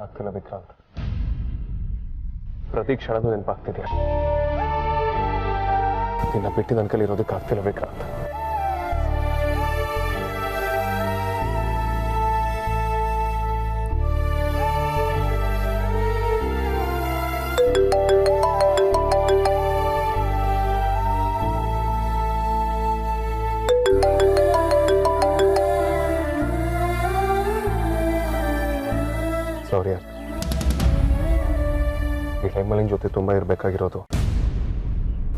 ಆಗ್ತಿಲ್ಲ ವಿಕ್ರಾಂತ್, ಪ್ರತಿ ಕ್ಷಣದೂ ನೆನಪಾಗ್ತಿದ್ಯಾ. ನಿನ್ನ ಬಿಟ್ಟು ನನ್ನ ಕೈಲಿ ಇರೋದಕ್ಕೆ ಆಗ್ತಿಲ್ಲ ವಿಕ್ರಾಂತ್. ಸಾರಿ ಯಾರ್, ಈ ಟೈಮಲ್ಲಿ ನಿನ್ನ ಜೊತೆ ತುಂಬ ಇರಬೇಕಾಗಿರೋದು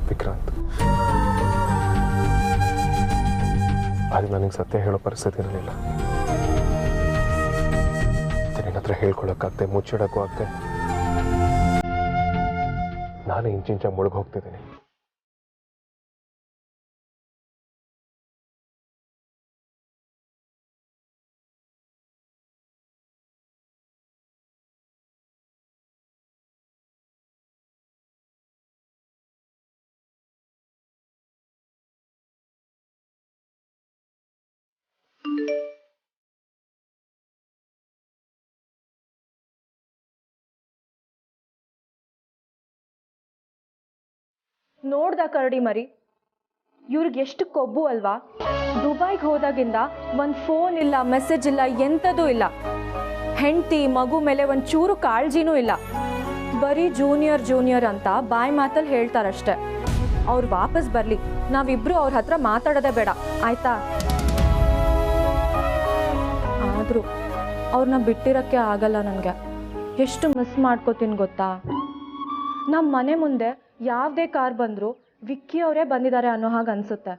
ವಿಕ್ರಾಂತ್. ಆದರೆ ನನಗೆ ಸತ್ಯ ಹೇಳೋ ಪರಿಸ್ಥಿತಿ ಇರಲಿಲ್ಲ. ನಿನ್ನ ಹತ್ರ ಹೇಳ್ಕೊಳಕ್ಕಾಗ್ತೆ, ಮುಚ್ಚಿಡಕ್ಕೂ ಆಗ್ತೆ. ನಾನೇ ಇಂಚಿಂಚ ಮುಳುಗಿ ಹೋಗ್ತಿದ್ದೀನಿ. ನೋಡ್ದ ಕರಡಿ ಮರಿ, ಇವ್ರಿಗೆ ಎಷ್ಟು ಕೊಬ್ಬು ಅಲ್ವಾ. ದುಬೈಗೆ ಹೋದಾಗಿಂದ ಒಂದು ಫೋನ್ ಇಲ್ಲ, ಮೆಸೇಜ್ ಇಲ್ಲ, ಎಂಥದೂ ಇಲ್ಲ. ಹೆಂಡತಿ ಮಗು ಮೇಲೆ ಒಂದು ಚೂರು ಕಾಳಜಿನೂ ಇಲ್ಲ. ಬರೀ ಜೂನಿಯರ್ ಜೂನಿಯರ್ ಅಂತ ಬಾಯಿ ಮಾತಲ್ಲಿ ಹೇಳ್ತಾರಷ್ಟೆ. ಅವ್ರು ವಾಪಸ್ ಬರಲಿ, ನಾವಿಬ್ರು ಅವ್ರ ಹತ್ರ ಮಾತಾಡೋದೇ ಬೇಡ, ಆಯ್ತಾ? ಆದರೂ ಅವ್ರನ್ನ ಬಿಟ್ಟಿರೋಕ್ಕೆ ಆಗಲ್ಲ ನನಗೆ. ಎಷ್ಟು ಮಿಸ್ ಮಾಡ್ಕೋತೀನಿ ಗೊತ್ತಾ. ನಮ್ಮ ಮನೆ ಮುಂದೆ ಯಾವುದೇ ಕಾರ್ ಬಂದರೂ ವಿಕ್ಕಿ ಅವರೇ ಬಂದಿದ್ದಾರೆ ಅನ್ನೋ ಹಾಗೆ ಅನಿಸುತ್ತೆ.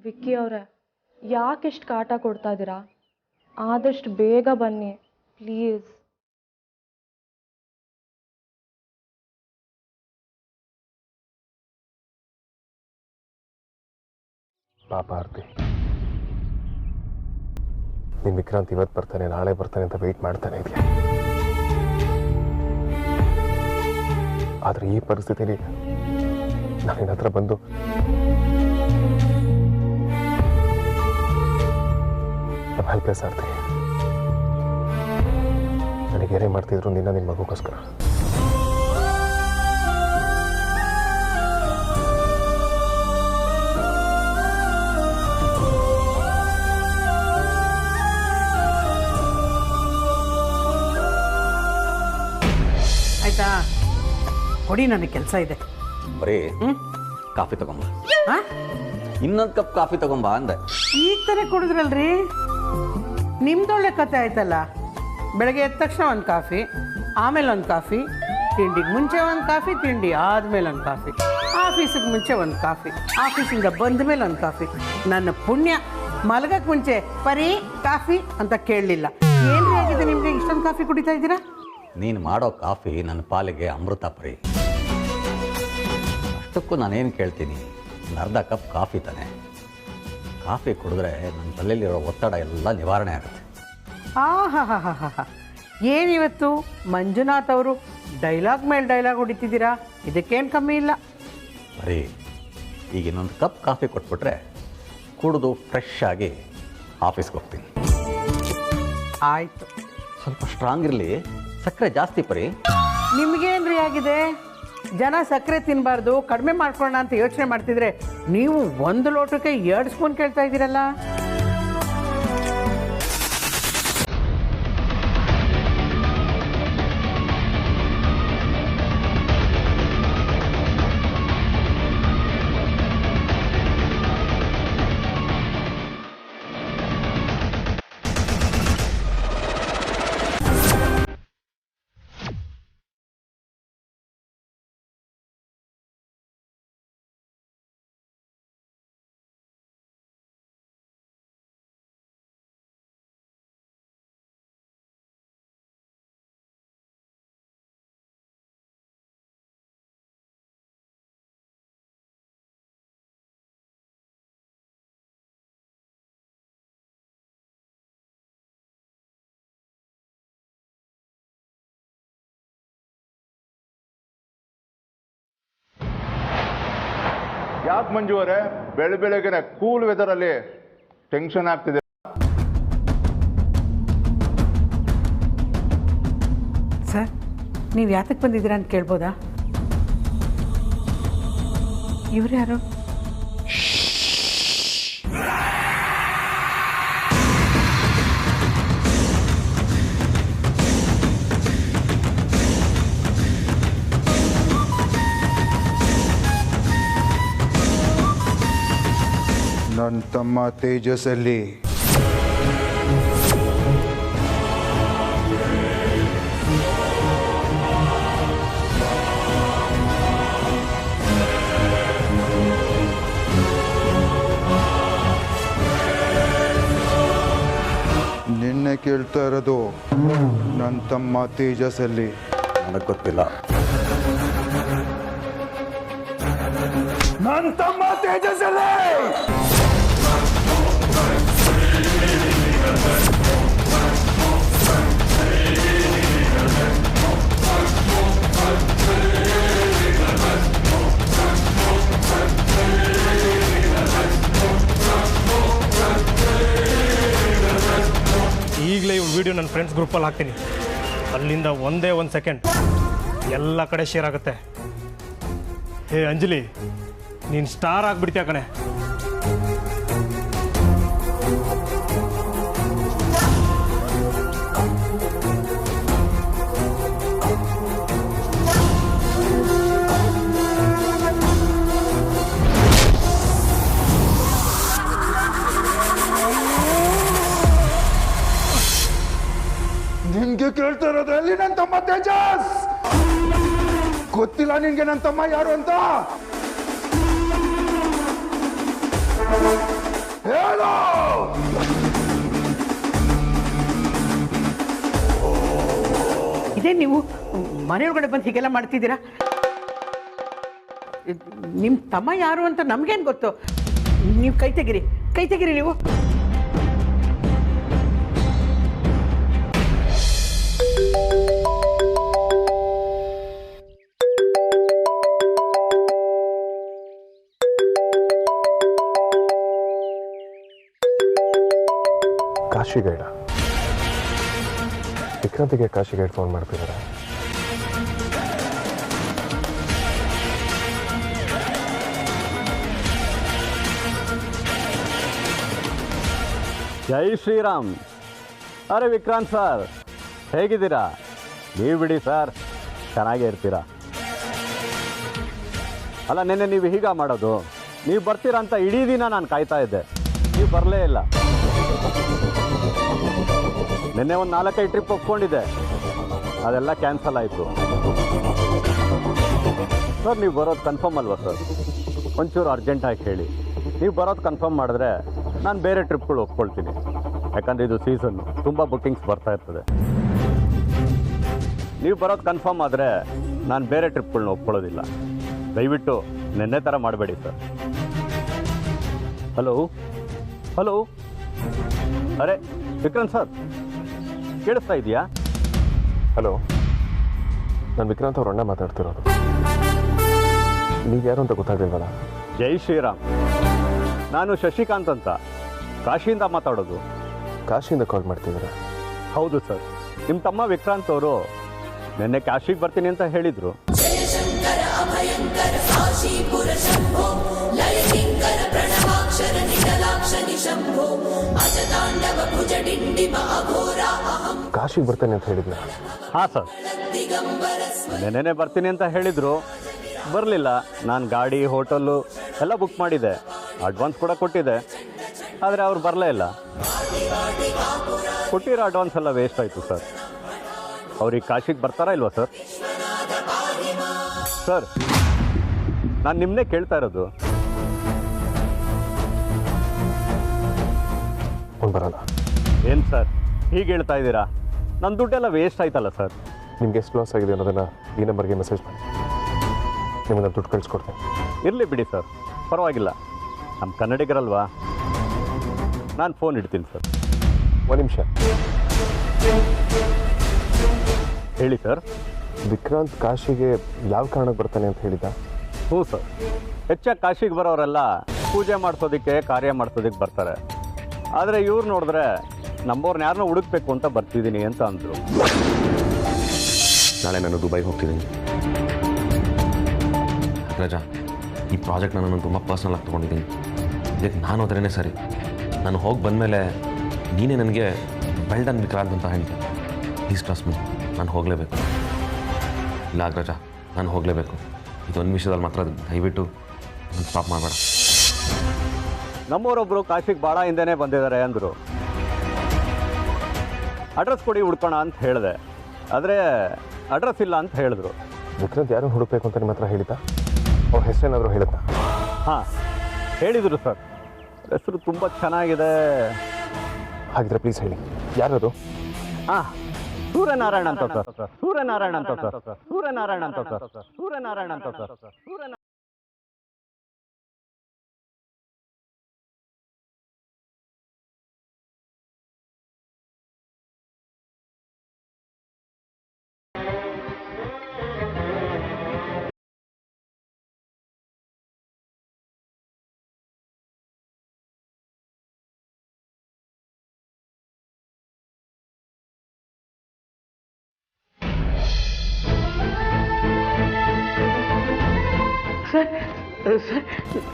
ವಿಕ್ಕಿ ಅವರೇ, ಯಾಕೆಷ್ಟು ಕಾಟ ಕೊಡ್ತಾ ಇದ್ದೀರಾ? ಆದಷ್ಟು ಬೇಗ ಬನ್ನಿ ಪ್ಲೀಸ್. ಪಾಪ ಆರ್ತಿ, ನಿನ್ನ ವಿಕ್ರಾಂತ್ ಇವತ್ತು ಬರ್ತಾನೆ ನಾಳೆ ಬರ್ತಾನೆ ಅಂತ ವೆಯ್ಟ್ ಮಾಡ್ತಾನೆ ಇದೆಯಾ. ಆದರೆ ಈ ಪರಿಸ್ಥಿತಿಯಲ್ಲಿ ನಾನು ನಿನ್ನ ಹತ್ರ ಬಂದು ಹೆಲ್ಪ್ಲೆಸ್ ಆರ್ತಿ. ನನಗೇನೇ ಮಾಡ್ತಿದ್ರು ನಿನ್ನ ಮಗುಗೋಸ್ಕರ. ಆಯ್ತಾ, ಕೊಡಿ, ನನಗೆ ಕೆಲಸ ಇದೆ. ಬರೀ ಕಾಫಿ ತಗೊಂಬ, ಇನ್ನೊಂದು ಕಪ್ ಕಾಫಿ ತಗೊಂಬ ಅಂದೆ. ಈಗ ತಾನೇ ಕುಡಿದ್ರಲ್ರಿ, ನಿಮ್ದೊಳ್ಳೆ ಕತೆ ಆಯ್ತಲ್ಲ. ಬೆಳಗ್ಗೆ ಎದ್ದ ತಕ್ಷಣ ಒಂದು ಕಾಫಿ, ಆಮೇಲೆ ಒಂದು ಕಾಫಿ, ತಿಂಡಿಗೆ ಮುಂಚೆ ಒಂದು ಕಾಫಿ, ತಿಂಡಿ ಆದಮೇಲೆ ಒಂದು ಕಾಫಿ, ಆಫೀಸಿಗೆ ಮುಂಚೆ ಒಂದು ಕಾಫಿ, ಆಫೀಸಿಂದ ಬಂದ ಮೇಲೆ ಒಂದು ಕಾಫಿ. ನನ್ನ ಪುಣ್ಯ ಮಲಗಕ್ಕೆ ಮುಂಚೆ ಬರೀ ಕಾಫಿ ಅಂತ ಕೇಳಲಿಲ್ಲ. ಏನ್ರಿ ಆಗಿದೆ ನಿಮಗೆ, ಇಷ್ಟೊಂದು ಕಾಫಿ ಕುಡಿತಾ ಇದ್ದೀರಾ? ನೀನು ಮಾಡೋ ಕಾಫಿ ನನ್ನ ಪಾಲಿಗೆ ಅಮೃತ ಪರಿ. ಅಷ್ಟಕ್ಕೂ ನಾನೇನು ಕೇಳ್ತೀನಿ, ಒಂದು ಅರ್ಧ ಕಪ್ ಕಾಫಿ ತಾನೆ. ಕಾಫಿ ಕುಡಿದ್ರೆ ನನ್ನ ತಲೆಯಲ್ಲಿರೋ ಒತ್ತಡ ಎಲ್ಲ ನಿವಾರಣೆ ಆಗುತ್ತೆ. ಆಹಾ, ಏನಿವತ್ತು ಮಂಜುನಾಥ್ ಅವರು ಡೈಲಾಗ್ ಮೇಲೆ ಡೈಲಾಗ್ ಹೊಡಿತಿದ್ದೀರಾ? ಇದಕ್ಕೇನು ಕಮ್ಮಿ ಇಲ್ಲ. ಬರೀ ಈಗ ಇನ್ನೊಂದು ಕಪ್ ಕಾಫಿ ಕೊಟ್ಬಿಟ್ರೆ ಕುಡಿದು ಫ್ರೆಶ್ ಆಗಿ ಆಫೀಸ್ಗೆ ಹೋಗ್ತೀನಿ. ಆಯಿತು, ಸ್ವಲ್ಪ ಸ್ಟ್ರಾಂಗ್ ಇರಲಿ, ಸಕ್ಕರೆ ಜಾಸ್ತಿ ಪರಿ. ನಿಮಗೇನ್ರಿ ಆಗಿದೆ? ಜನ ಸಕ್ಕರೆ ತಿನ್ನಬಾರ್ದು, ಕಡಿಮೆ ಮಾಡ್ಕೊಳ್ಳೋಣ ಅಂತ ಯೋಚನೆ ಮಾಡ್ತಿದ್ರೆ ನೀವು ಒಂದು ಲೋಟಕ್ಕೆ 2 ಸ್ಪೂನ್ ಕೇಳ್ತಾ ಇದ್ದೀರಲ್ಲ. ಯಾಕೆ ಮಂಜು ಅವರೇ ಬೆಳಗ್ಗೆ ಕೂಲ್ ವೆದರಲ್ಲಿ ಟೆನ್ಷನ್ ಆಗ್ತಿದೆ? ನೀವು ಯಾತಕ್ಕೆ ಬಂದಿದ್ದೀರಾ ಅಂತ ಕೇಳ್ಬೋದಾ? ಇವ್ರು ಯಾರು? ನನ್ನ ತಮ್ಮ ತೇಜಸ್ಸಲ್ಲಿ ನಿನ್ನೆ ಕೇಳ್ತಾ ಇರೋದು ನನ್ನ ತಮ್ಮ ತೇಜಸ್ಸಲ್ಲಿ. ನನಗೆ ಗೊತ್ತಿಲ್ಲ. ನನ್ನ ತಮ್ಮ ತೇಜಸ್ಸಲ್ಲಿ ಈಗಲೇ ಇವು ವಿಡಿಯೋ ನನ್ನ ಫ್ರೆಂಡ್ಸ್ ಗ್ರೂಪಲ್ಲಿ ಹಾಕ್ತೀನಿ. ಅಲ್ಲಿಂದ ಒಂದೇ ಒಂದು ಸೆಕೆಂಡ್ ಎಲ್ಲ ಕಡೆ ಶೇರ್ ಆಗುತ್ತೆ. ಹೇ ಅಂಜಲಿ, ನೀನು ಸ್ಟಾರ್ ಆಗಿಬಿಡ್ತೀಯ ಕಣೆ. ನಿನ್ಗೆ ಕೇಳ್ತಾ ಇರೋದು ಎಲ್ಲಿ ನನ್ನ ತಮ್ಮ ತೇಜಸ್? ಗೊತ್ತಿಲ್ಲ ನಿನ್ಗೆ ನನ್ನ ತಮ್ಮ ಯಾರು ಅಂತ? ಹೇಳು. ಇದೇ ನೀವು ಮನೆಯೊಳಗಡೆ ಬಂದು ಹೀಗೆಲ್ಲ ಮಾಡ್ತಿದ್ದೀರಾ? ನಿಮ್ಮ ತಮ್ಮ ಯಾರು ಅಂತ ನಮ್ಗೇನು ಗೊತ್ತು? ನೀವು ಕೈ ತೆಗಿರಿ ನೀವು. Kashi guide ವಿಕ್ರಾಂತಿಗೆ Kashi guide phone ಮಾಡ್ತಿದ್ದಾರೆ. ಜೈ ಶ್ರೀರಾಮ್. ಅರೆ ವಿಕ್ರಾಂತ್ ಸರ್, ಹೇಗಿದ್ದೀರಾ? ನೀವು ಬಿಡಿ ಸರ್, ಚೆನ್ನಾಗೇ ಇರ್ತೀರಾ. ಅಲ್ಲ, ನೆನ್ನೆ ನೀವು ಹೀಗ ಮಾಡೋದು? ನೀವು ಬರ್ತೀರಾ ಅಂತ ಇಡೀ ದಿನ ನಾನು ಕಾಯ್ತಾ ಇದ್ದೆ, ನೀವು ಬರಲೇ ಇಲ್ಲ. ನಿನ್ನೆ ಒಂದು 4-5 ಟ್ರಿಪ್ ಒಪ್ಕೊಂಡಿದ್ದೆ, ಅದೆಲ್ಲ ಕ್ಯಾನ್ಸಲ್ ಆಯಿತು. ಸರ್, ನೀವು ಬರೋದು ಕನ್ಫರ್ಮ್ ಅಲ್ವಾ ಸರ್? ಒಂಚೂರು ಅರ್ಜೆಂಟಾಗಿ ಹೇಳಿ. ನೀವು ಬರೋದು ಕನ್ಫರ್ಮ್ ಮಾಡಿದ್ರೆ ನಾನು ಬೇರೆ ಟ್ರಿಪ್ಗಳು ಒಪ್ಕೊಳ್ತೀನಿ. ಯಾಕಂದರೆ ಇದು ಸೀಸನ್ನು, ತುಂಬ ಬುಕ್ಕಿಂಗ್ಸ್ ಬರ್ತಾ ಇರ್ತದೆ. ನೀವು ಬರೋದು ಕನ್ಫರ್ಮ್ ಆದರೆ ನಾನು ಬೇರೆ ಟ್ರಿಪ್ಗಳನ್ನ ಒಪ್ಕೊಳ್ಳೋದಿಲ್ಲ. ದಯವಿಟ್ಟು ನಿನ್ನೆ ಥರ ಮಾಡಬೇಡಿ ಸರ್. ಹಲೋ. ಅರೆ ವಿಕ್ರಾಂತ್ ಸರ್, ಕೇಳಿಸ್ತಾ ಇದೆಯಾ? ಹಲೋ, ನಾನು ವಿಕ್ರಾಂತ್ ಅವ್ರ ಅಣ್ಣ ಮಾತಾಡ್ತಿರೋದು. ನೀವು ಯಾರು ಅಂತ ಗೊತ್ತಾಗಲಿಲ್ವಲ್ಲ? ಜೈ ಶ್ರೀರಾಮ್. ನಾನು ಶಶಿಕಾಂತ್ ಅಂತ, ಕಾಶಿಯಿಂದ ಮಾತಾಡೋದು. ಕಾಶಿಯಿಂದ ಕಾಲ್ ಮಾಡ್ತಿದ್ದೀರಾ? ಹೌದು ಸರ್. ನಿಮ್ಮ ತಮ್ಮ ವಿಕ್ರಾಂತ್ ಅವರು ನಿನ್ನೆ ಕಾಶಿಗೆ ಬರ್ತೀನಿ ಅಂತ ಹೇಳಿದರು. ಕಾಶಿಗೆ ಬರ್ತಾನೆ ಅಂತ ಹೇಳಿದ್ನ? ಹಾಂ ಸರ್, ನೆನ್ನೆ ಬರ್ತೀನಿ ಅಂತ ಹೇಳಿದರು. ಬರಲಿಲ್ಲ. ನಾನು ಗಾಡಿ, ಹೋಟೆಲ್ಲು ಎಲ್ಲ ಬುಕ್ ಮಾಡಿದ್ದೆ, ಅಡ್ವಾನ್ಸ್ ಕೂಡ ಕೊಟ್ಟಿದ್ದೆ. ಆದರೆ ಅವ್ರು ಬರಲೇ ಇಲ್ಲ. ಕೊಟ್ಟಿರೋ ಅಡ್ವಾನ್ಸ್ ಎಲ್ಲ ವೇಸ್ಟ್ ಆಯಿತು ಸರ್. ಅವ್ರಿಗೆ ಕಾಶಿಗೆ ಬರ್ತಾರಾ ಇಲ್ವಾ ಸರ್? ಸರ್, ನಾನು ನಿಮ್ಮನ್ನೇ ಕೇಳ್ತಾ ಇರೋದು. ಅವ್ನು ಬರಲ್ಲ. ಏನು ಸರ್ ಹೀಗೆ ಹೇಳ್ತಾ ಇದ್ದೀರಾ? ನನ್ನ ದುಡ್ಡೆಲ್ಲ ವೇಸ್ಟ್ ಆಯ್ತಲ್ಲ ಸರ್. ನಿಮ್ಗೆ ಎಷ್ಟು ಲಾಸ್ ಆಗಿದೆ ಅನ್ನೋದನ್ನು ಈ ನಂಬರ್ಗೆ ಮೆಸೇಜ್ ಮಾಡಿ, ನಿಮ್ಮನ್ನು ದುಡ್ಡು ಕಳಿಸ್ಕೊಡ್ತೀನಿ. ಇರಲಿ ಬಿಡಿ ಸರ್, ಪರವಾಗಿಲ್ಲ. ನಮ್ಮ ಕನ್ನಡಿಗರಲ್ವಾ, ನಾನು ಫೋನ್ ಇಡ್ತೀನಿ ಸರ್. ಒಂದು ನಿಮಿಷ ಹೇಳಿ ಸರ್. ವಿಕ್ರಾಂತ್ ಕಾಶಿಗೆ ಯಾವ ಕಾರಣಕ್ಕೆ ಬರ್ತಾನೆ ಅಂತ ಹೇಳಿದ್ದ? ಹ್ಞೂ ಸರ್, ಹೆಚ್ಚಾಗಿ ಕಾಶಿಗೆ ಬರೋರೆಲ್ಲ ಪೂಜೆ ಮಾಡಿಸೋದಕ್ಕೆ, ಕಾರ್ಯ ಮಾಡಿಸೋದಕ್ಕೆ ಬರ್ತಾರೆ. ಆದರೆ ಇವ್ರು ನೋಡಿದ್ರೆ ನಮ್ಮವ್ರನ್ನ ಯಾರನ್ನೋ ಹುಡುಕ್ಬೇಕು ಅಂತ ಬರ್ತಿದ್ದೀನಿ ಅಂತ ಅಂದರು. ನಾಳೆ ನಾನು ದುಬೈಗೆ ಹೋಗ್ತಿದ್ದೀನಿ. ರಜಾ, ಈ ಪ್ರಾಜೆಕ್ಟ್ನ ನಾನು ತುಂಬ ಪರ್ಸ್ನಲ್ ಆಗಿ ತೊಗೊಂಡಿದ್ದೀನಿ. ಇದಕ್ಕೆ ನಾನು ಹೋದ್ರೇ ಸರಿ. ನಾನು ಹೋಗಿ ಬಂದಮೇಲೆ ನೀನೇ ನನಗೆ ವೆಲ್ ಡನ್ ವಿಕ್ರಾಂತ್ ಅಂತ ಹೇಳ್ತೀನಿ. ಪ್ಲೀಸ್ ಟ್ರಸ್ಟ್ ಮೀ, ನಾನು ಹೋಗಲೇಬೇಕು. ಇಲ್ಲ ರಜಾ, ನಾನು ಹೋಗಲೇಬೇಕು. ಇದೊಂದು ವಿಷಯದಲ್ಲಿ ಮಾತ್ರ ದಯವಿಟ್ಟು ನಾನು ಸ್ಟಾಪ್ ಮಾಡಬೇಡ. ನಮ್ಮವರೊಬ್ಬರು ಕಾಶಿಗೆ ಭಾಳ ಹಿಂದೆನೇ ಬಂದಿದ್ದಾರೆ ಅಂದರು. ಅಡ್ರೆಸ್ ಕೊಡಿ ಹುಡ್ಕೋಣ ಅಂತ ಹೇಳಿದೆ, ಆದರೆ ಅಡ್ರೆಸ್ ಇಲ್ಲ ಅಂತ ಹೇಳಿದ್ರು. ವಿಕ್ರಾಂತ್ ಯಾರನ್ನು ಹುಡುಕ್ಬೇಕು ಅಂತ ನಿಮ್ಮ ಹತ್ರ ಹೇಳಿದ್ದ? ಅವ್ರ ಹೆಸರೇನಾದರೂ ಹೇಳುತ್ತಾ? ಹಾಂ, ಹೇಳಿದರು ಸರ್. ಹೆಸರು ತುಂಬ ಚೆನ್ನಾಗಿದೆ. ಹಾಗಿದ್ರೆ ಪ್ಲೀಸ್ ಹೇಳಿ, ಯಾರದು? ಹಾಂ, ಸೂರ್ಯನಾರಾಯಣ ಅಂತ ಸರ್. ಸೂರ್ಯನಾರಾಯಣ ಅಂತ ಸರ್. ಸೂರ್ಯನಾರಾಯಣ ಅಂತ ಸರ್. ಸೂರ್ಯನಾರಾಯಣ ಅಂತ ಸರ್. ಸೂರ್ಯನಾರಾಯಣ. ಸರ್,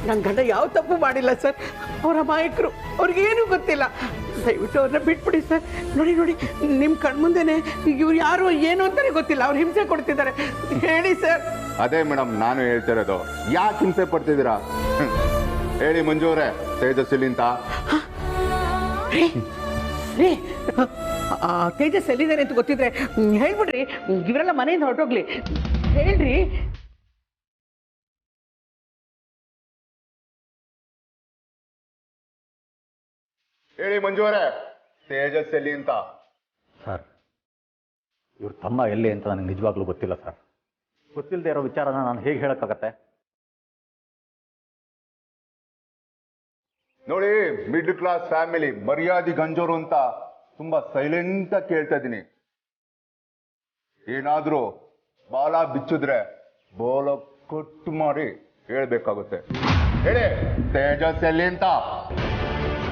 ನನ್ನ ಗಂಡ ಯಾವ ತಪ್ಪು ಮಾಡಿಲ್ಲ ಸರ್. ಅವರ ಅಮಾಯಕರು, ಅವ್ರಿಗೇನು ಗೊತ್ತಿಲ್ಲ. ದಯವಿಟ್ಟು ಅವ್ರನ್ನ ಬಿಟ್ಬಿಡಿ ಸರ್. ನೋಡಿ ನೋಡಿ, ನಿಮ್ಮ ಕಣ್ಮುಂದೆನೆ ಇವ್ರು ಯಾರು ಏನು ಅಂತಲೇ ಗೊತ್ತಿಲ್ಲ, ಅವ್ರು ಹಿಂಸೆ ಕೊಡ್ತಿದ್ದಾರೆ. ಹೇಳಿ ಸರ್. ಅದೇ ಮೇಡಮ್ ನಾನು ಹೇಳ್ತಿರೋದು, ಯಾಕೆ ಹಿಂಸೆ ಪಡ್ತಿದ್ದೀರಾ? ಹೇಳಿ ಮಂಜು ಅವರೇ, ತೇಜಸ್ ಇಲ್ಲಿಂತ? ರೀ, ತೇಜಸ್ ಎಲ್ಲಿದ್ದಾರೆ ಅಂತ ಗೊತ್ತಿದ್ರೆ ಹೇಳ್ಬಿಡ್ರಿ, ಇವರೆಲ್ಲ ಮನೆಯಿಂದ ಹೊರಟೋಗ್ಲಿ. ಹೇಳ್ರಿ. ಹೇಳಿ ಮಂಜು ಅವರೇ, ತೇಜಸ್ ಎಲ್ಲಿ ಅಂತ? ಸರ್, ಇವ್ರ ತಮ್ಮ ಎಲ್ಲಿ ಅಂತ ನನಗೆ ನಿಜವಾಗ್ಲೂ ಗೊತ್ತಿಲ್ಲ ಸರ್. ಗೊತ್ತಿಲ್ಲದೆ ಇರೋ ವಿಚಾರನ ನಾನು ಹೇಗೆ ಹೇಳೋಕ್ಕಾಗತ್ತೆ? ನೋಡಿ, ಮಿಡ್ಲ್ ಕ್ಲಾಸ್ ಫ್ಯಾಮಿಲಿ, ಮರ್ಯಾದೆ ಗಂಜೋರು ಅಂತ ತುಂಬಾ ಸೈಲೆಂಟ್ ಆಗಿ ಕೇಳ್ತಾ ಇದ್ದೀನಿ. ಏನಾದ್ರೂ ಬಾಲ ಬಿಚ್ಚಿದ್ರೆ ಬೋಲ ಕೊಟ್ಟು ಮಾಡಿ ಹೇಳ್ಬೇಕಾಗುತ್ತೆ. ಹೇಳಿ, ತೇಜಸ್ ಎಲ್ಲಿ ಅಂತ?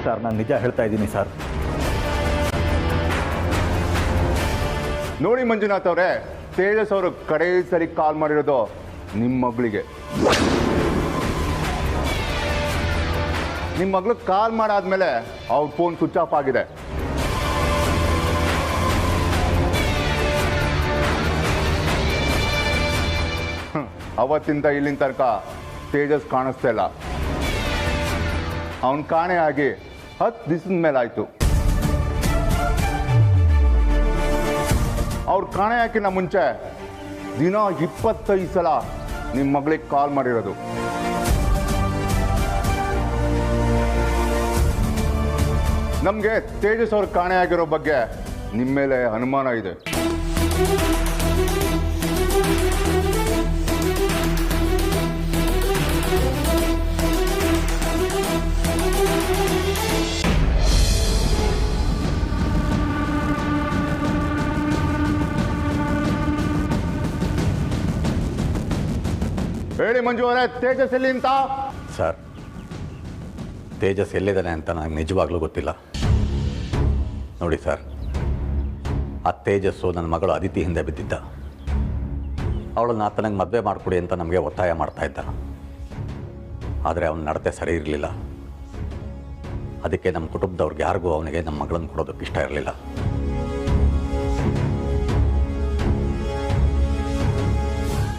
ಸರ್, ನಾನು ನಿಜ ಹೇಳ್ತಾ ಇದ್ದೀನಿ ಸರ್. ನೋಡಿ ಮಂಜುನಾಥ್ ಅವರೇ, ತೇಜಸ್ ಅವರು ಕಡೆ ಸರಿ ಕಾಲ್ ಮಾಡಿರೋದು ನಿಮ್ಮ ಮಗಳಿಗೆ. ನಿಮ್ಮ ಮಗಳು ಕಾಲ್ ಮಾಡಾದ್ಮೇಲೆ ಅವ್ರ ಫೋನ್ ಸ್ವಿಚ್ ಆಫ್ ಆಗಿದೆ. ಅವತ್ತಿಂದ ಇಲ್ಲಿನ ತನಕ ತೇಜಸ್ ಕಾಣಿಸ್ತಾ ಇಲ್ಲ. ಅವನ್ ಕಾಣೆ ಆಗಿ 10 ದಿವಸದ ಮೇಲಾಯ್ತು. ಅವ್ರು ಕಾಣೆ ಹಾಕಿನ ಮುಂಚೆ ದಿನ 25 ಸಲ ನಿಮ್ಮ ಮಗಳಿಗೆ ಕಾಲ್ ಮಾಡಿರೋದು. ನಮಗೆ ತೇಜಸ್ ಅವ್ರ ಕಾಣೆ ಆಗಿರೋ ಬಗ್ಗೆ ನಿಮ್ಮ ಮೇಲೆ ಅನುಮಾನ ಇದೆ. ಹೇಳಿ ಮಂಜು ಅವರೇ, ತೇಜಸ್ ಎಲ್ಲಿ ಅಂತ? ಸರ್, ತೇಜಸ್ ಎಲ್ಲಿದ್ದಾನೆ ಅಂತ ನನಗೆ ನಿಜವಾಗ್ಲೂ ಗೊತ್ತಿಲ್ಲ. ನೋಡಿ ಸರ್, ಆ ತೇಜಸ್ಸು ನನ್ನ ಮಗಳು ಅದಿತಿ ಹಿಂದೆ ಬಿದ್ದಿದ್ದ. ಅವಳನ್ನ ಆತನಿಗೆ ಮದುವೆ ಮಾಡಿಕೊಡಿ ಅಂತ ನಮಗೆ ಒತ್ತಾಯ ಮಾಡ್ತಾ ಇದ್ದ. ಆದರೆ ಅವನ ನಡತೆ ಸರಿ ಇರಲಿಲ್ಲ. ಅದಕ್ಕೆ ನಮ್ಮ ಕುಟುಂಬದವ್ರಿಗೆ ಯಾರಿಗೂ ಅವನಿಗೆ ನಮ್ಮ ಮಗಳನ್ನು ಕೊಡೋದಕ್ಕೆ ಇಷ್ಟ ಇರಲಿಲ್ಲ.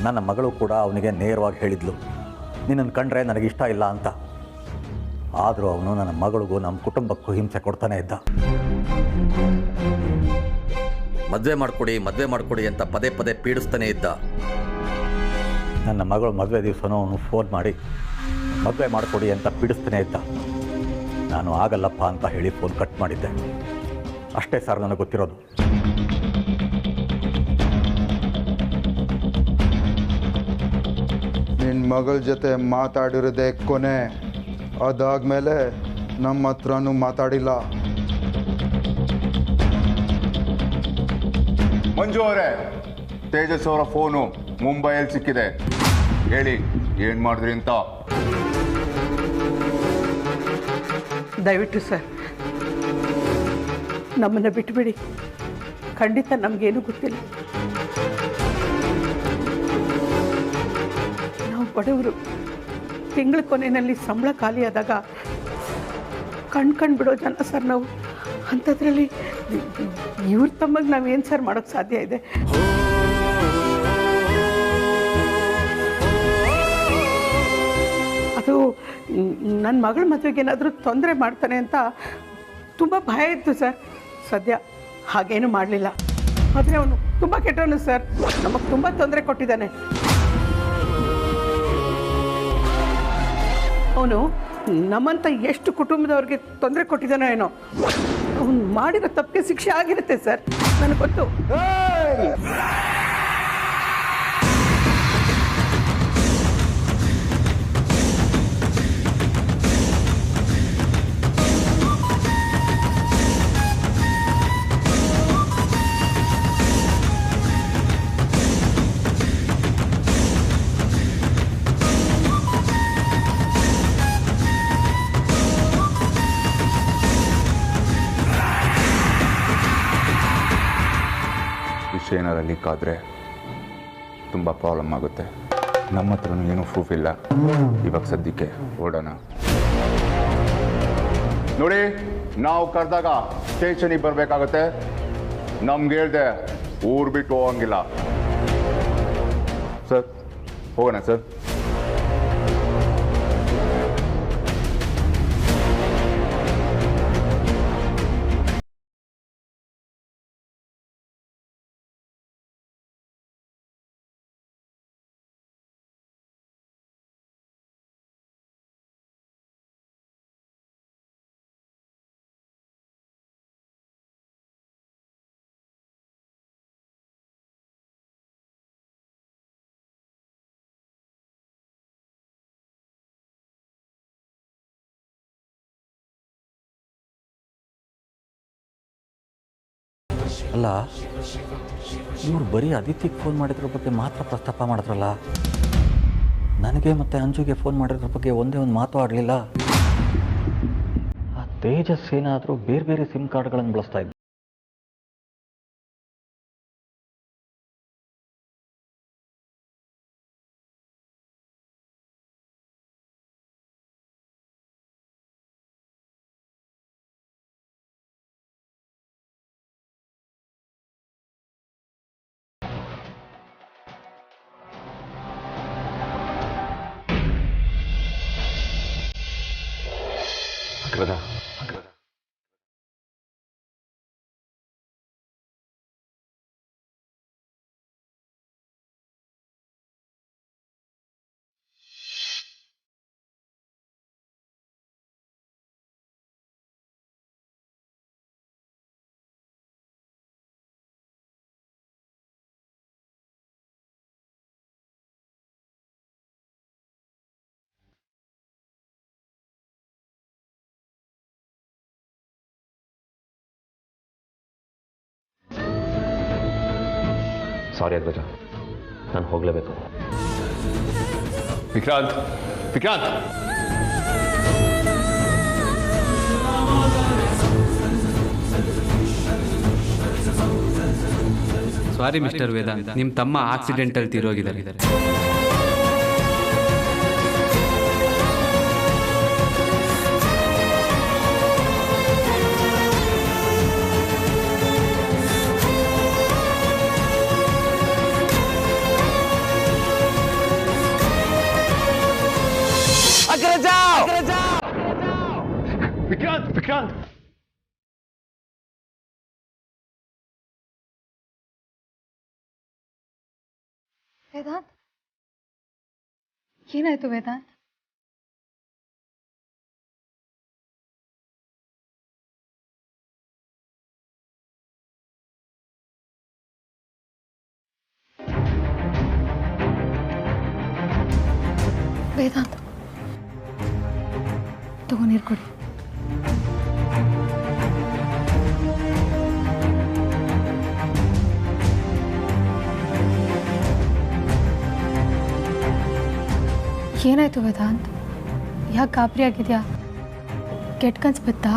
ನನ್ನ ಮಗಳು ಕೂಡ ಅವನಿಗೆ ನೇರವಾಗಿ ಹೇಳಿದ್ಲು, ನಿನ್ನನ್ನು ಕಂಡ್ರೆ ನನಗಿಷ್ಟ ಇಲ್ಲ ಅಂತ. ಆದರೂ ಅವನು ನನ್ನ ಮಗಳಿಗೂ ನಮ್ಮ ಕುಟುಂಬಕ್ಕೂ ಹಿಂಸೆ ಕೊಡ್ತಾನೆ ಇದ್ದ. ಮದುವೆ ಮಾಡಿಕೊಡಿ ಅಂತ ಪದೇ ಪದೇ ಪೀಡಿಸ್ತಾನೆ ಇದ್ದ. ನನ್ನ ಮಗಳು ಮದುವೆ ದಿವಸನೂ ಅವನು ಫೋನ್ ಮಾಡಿ ಮದುವೆ ಮಾಡಿಕೊಡಿ ಅಂತ ಪೀಡಿಸ್ತಾನೆ ಇದ್ದ. ನಾನು ಆಗಲ್ಲಪ್ಪ ಅಂತ ಹೇಳಿ ಫೋನ್ ಕಟ್ ಮಾಡಿದ್ದೆ. ಅಷ್ಟೇ ಸರ್ ನನಗೆ ಗೊತ್ತಿರೋದು. ನಿನ್ನ ಮಗಳ ಜೊತೆ ಮಾತಾಡಿರೋದೇ ಕೊನೆ. ಅದಾದ್ಮೇಲೆ ನಮ್ಮ ಹತ್ರನೂ ಮಾತಾಡಿಲ್ಲ. ಮಂಜು ಅವರೇ, ತೇಜಸ್ ಅವರ ಫೋನು ಮುಂಬೈಯಲ್ಲಿ ಸಿಕ್ಕಿದೆ. ಹೇಳಿ, ಏನ್ ಮಾಡಿದ್ರಿ ಅಂತ? ದಯವಿಟ್ಟು ಸರ್, ನಮ್ಮನ್ನು ಬಿಟ್ಟುಬಿಡಿ. ಖಂಡಿತ ನಮಗೇನು ಗೊತ್ತಿಲ್ಲ. ಬಡವರು. ತಿಂಗಳ ಕೊನೆಯಲ್ಲಿ ಸಂಬಳ ಖಾಲಿ ಆದಾಗ ಕಣ್ ಬಿಡೋ ಜನ ಸರ್ ನಾವು. ಅಂಥದ್ರಲ್ಲಿ ಇವ್ರ ತಮ್ಮಗೆ ನಾವೇನು ಸರ್ ಮಾಡೋಕ್ಕೆ ಸಾಧ್ಯ ಇದೆ? ಅದು ನನ್ನ ಮಗಳ ಮದುವೆಗೆ ಏನಾದರೂ ತೊಂದರೆ ಮಾಡ್ತಾನೆ ಅಂತ ತುಂಬ ಭಯ ಇತ್ತು ಸರ್. ಸದ್ಯ ಹಾಗೇನು ಮಾಡಲಿಲ್ಲ. ಆದರೆ ಅವನು ತುಂಬ ಕೆಟ್ಟವನು ಸರ್. ನಮಗೆ ತುಂಬ ತೊಂದರೆ ಕೊಟ್ಟಿದ್ದಾನೆ. ಅವನು ನಮ್ಮಂಥ ಎಷ್ಟು ಕುಟುಂಬದವ್ರಿಗೆ ತೊಂದರೆ ಕೊಟ್ಟಿದ್ದಾನೋ ಏನೋ. ಅವನು ಮಾಡಿರೋ ತಪ್ಪಿಗೆ ಶಿಕ್ಷೆ ಆಗಿರುತ್ತೆ ಸರ್, ನನಗೆ ಗೊತ್ತು. ಏನಾರು ಲೀಕ್ ಆದರೆ ತುಂಬ ಪ್ರಾಬ್ಲಮ್ ಆಗುತ್ತೆ. ನಮ್ಮ ಹತ್ರನೂ ಏನೂ ಪ್ರೂಫ್ ಇಲ್ಲ. ಇವಾಗ ಸದ್ಯಕ್ಕೆ ಓಡೋಣ. ನೋಡಿ, ನಾವು ಕರೆದಾಗ ಸ್ಟೇಷನಿಗೆ ಬರಬೇಕಾಗತ್ತೆ. ನಮ್ಗೆ ಹೇಳ್ದೆ ಊರು ಬಿಟ್ಟು ಹೋಗಂಗಿಲ್ಲ. ಸರ್, ಹೋಗೋಣ ಸರ್. ಅಲ್ಲ, ಇವ್ರು ಬರೀ ಅದಿತಿಗೆ ಫೋನ್ ಮಾಡಿದ್ರ ಬಗ್ಗೆ ಮಾತ್ರ ಪ್ರಸ್ತಾಪ ಮಾಡಿದ್ರಲ್ಲ. ನನಗೆ ಮತ್ತು ಅಂಜುಗೆ ಫೋನ್ ಮಾಡಿದ್ರ ಬಗ್ಗೆ ಒಂದೇ ಒಂದು ಮಾತು ಆಡಲಿಲ್ಲ. ಆ ತೇಜಸ್ ಏನಾದರೂ ಬೇರೆ ಬೇರೆ ಸಿಮ್ ಕಾರ್ಡ್ಗಳನ್ನು ಬಳಸ್ತಾ ಇದ್ದ. ಸಾರಿ ಅಗ್ರಜ, ನಾನು ಹೋಗಲೇಬೇಕು. ವಿಕ್ರಾಂತ್, ವಿಕ್ರಾಂತ್, ಸಾರಿ ಮಿಸ್ಟರ್ ವೇದಾಂತ್, ನಿಮ್ಮ ತಮ್ಮ ಆಕ್ಸಿಡೆಂಟಲ್ಲಿ ತೀರೋಗಿದ್ದಾರೆ. ವಿಕ್ರಾಂತ್, ವಿಕ್ರಾಂತ್, ವೇದಾಂತ್, ಏನಾಯ್ತು ವೇದಾಂತ್? ವೇದಾಂತ್, ತಗೋ ನೀರು ಕೊಡಿ. ಏನಾಯ್ತು ವೇದಾಂತ್? ಯಾಕೆ ಗಾಬರಿ ಆಗಿದೆಯಾ? ಕೆಟ್ಟ ಕನ್ಸು ಬಿತ್ತಾ?